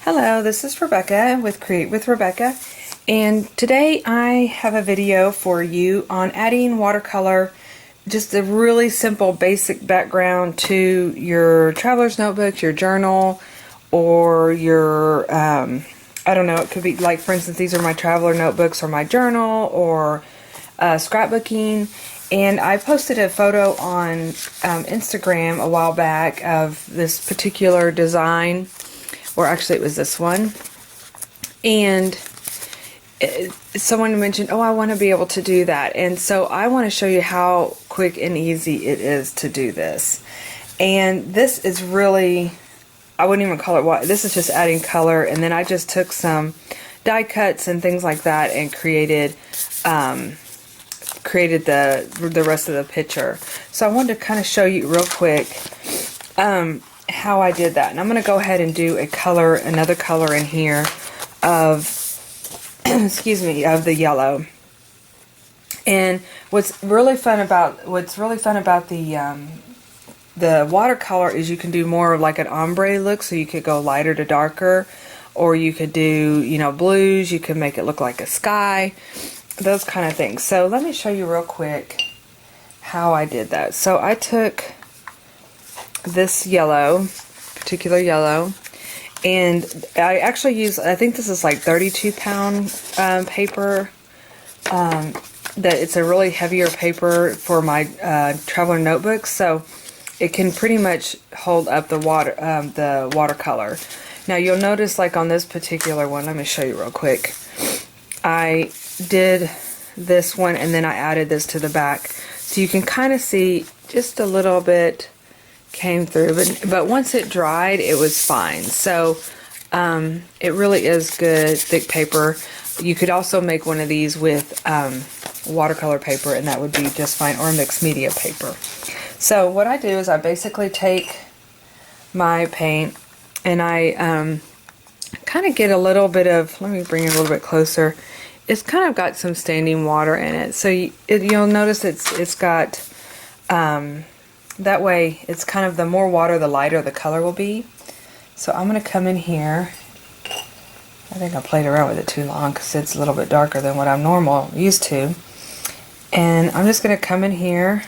Hello, this is Rebecca with Create with Rebecca, and today I have a video for you on adding watercolor, just a really simple basic background to your traveler's notebook, your journal, or your, I don't know, it could be like, for instance, these are my traveler notebooks or my journal or scrapbooking. And I posted a photo on Instagram a while back of this particular design, or actually it was this one, and someone mentioned, oh, I want to be able to do that. And so I want to show you how quick and easy it is to do this. And this is really, I wouldn't even call it what, this is just adding color, and then I just took some die cuts and things like that and created the rest of the picture. So I wanted to kind of show you real quick how I did that. And I'm going to go ahead and do another color in here of excuse me, of the yellow. And what's really fun about the watercolor is you can do more of like an ombre look, so you could go lighter to darker, or you could do, you know, blues, you could make it look like a sky, those kind of things. So let me show you real quick how I did that. So I took this particular yellow, and I actually use, I think this is like 32-pound paper. That it's a really heavier paper for my traveler notebooks, so it can pretty much hold up the watercolor. Now you'll notice, like on this particular one, let me show you real quick. I did this one and then I added this to the back, so you can kind of see just a little bit came through, but once it dried, it was fine. So it really is good thick paper. You could also make one of these with watercolor paper, and that would be just fine, or mixed media paper. So what I do is I basically take my paint and I kind of get a little bit of, let me bring it a little bit closer. It's kind of got some standing water in it, so you'll notice it's got that way, it's kind of, the more water, the lighter the color will be. So I'm going to come in here. I think I played around with it too long because it's a little bit darker than what I'm used to. And I'm just going to come in here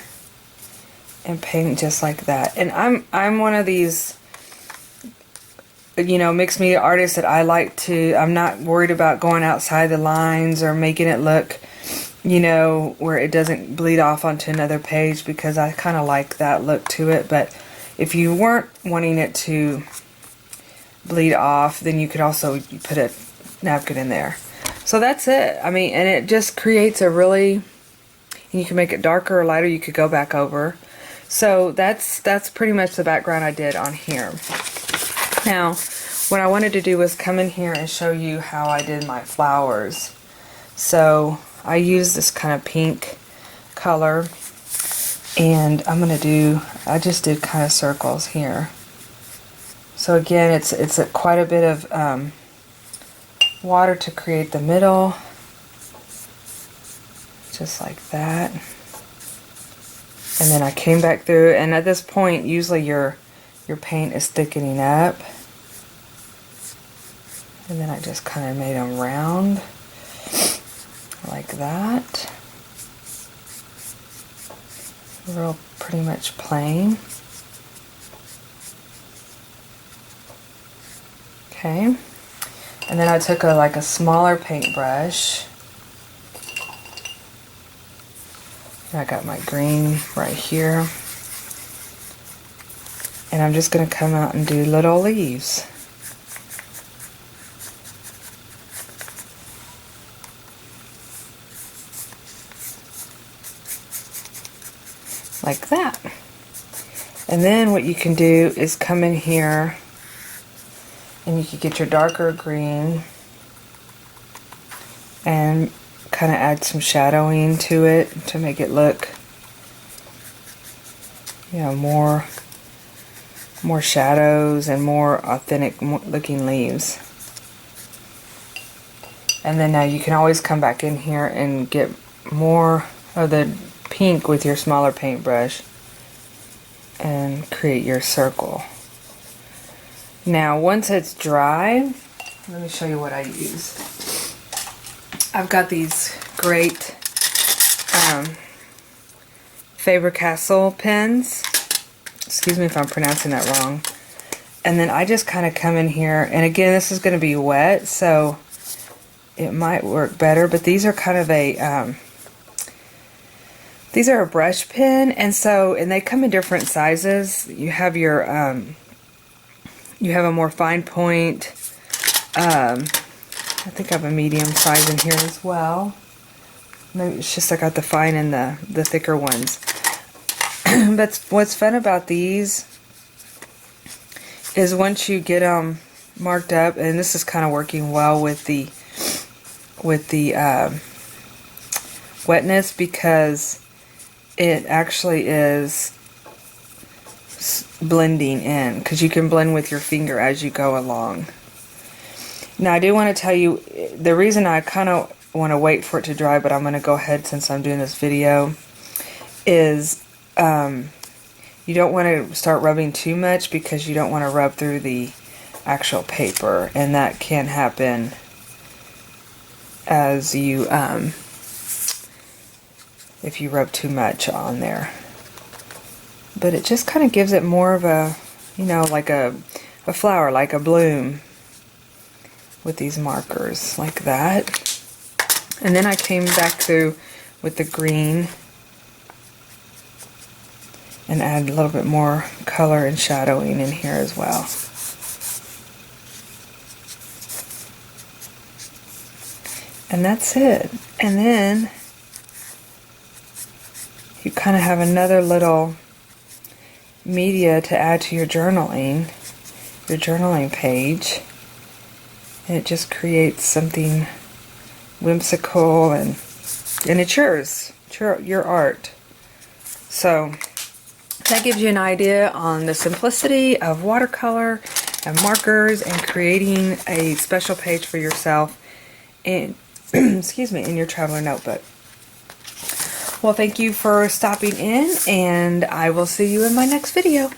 and paint just like that. And I'm one of these, you know, mixed media artists that I like to, I'm not worried about going outside the lines or making it look, you know, where it doesn't bleed off onto another page, because I kind of like that look to it. But if you weren't wanting it to bleed off, then you could also put a napkin in there. So that's it. I mean, and it just creates a really, and you can make it darker or lighter, you could go back over. So that's pretty much the background I did on here. Now, what I wanted to do was come in here and show you how I did my flowers. So I use this kind of pink color, and I just did kind of circles here. So again, it's quite a bit of water to create the middle, just like that. And then I came back through, and at this point, usually your paint is thickening up. And then I just kind of made them round, like that. Real pretty much plain. Okay. And then I took a smaller paintbrush. I got my green right here. And I'm just going to come out and do little leaves. Like that. And then what you can do is come in here and you can get your darker green and kind of add some shadowing to it to make it look, you know, more shadows and more authentic looking leaves. And then now you can always come back in here and get more of the pink with your smaller paintbrush and create your circle. Now, once it's dry, let me show you what I use. I've got these great Faber-Castell pens. Excuse me if I'm pronouncing that wrong. And then I just kind of come in here, and again, this is going to be wet, so it might work better, but these are kind of a, these are a brush pen, and they come in different sizes. You have your, you have a more fine point, I think I have a medium size in here as well. Maybe it's just I got the fine and the thicker ones. But what's fun about these is once you get them marked up, and this is kind of working well with the wetness, because it actually is blending in, because you can blend with your finger as you go along. Now I do want to tell you the reason I kind of want to wait for it to dry, but I'm going to go ahead since I'm doing this video, is you don't want to start rubbing too much, because you don't want to rub through the actual paper, and that can happen as you if you rub too much on there. But it just kind of gives it more of a, you know, like a flower, like a bloom with these markers like that. And then I came back through with the green and add a little bit more color and shadowing in here as well. And that's it. And then you kind of have another little media to add to your journaling page. And it just creates something whimsical, and it's yours. It's your art. So that gives you an idea on the simplicity of watercolor and markers and creating a special page for yourself in excuse me, in your traveler notebook. Well, thank you for stopping in, and I will see you in my next video.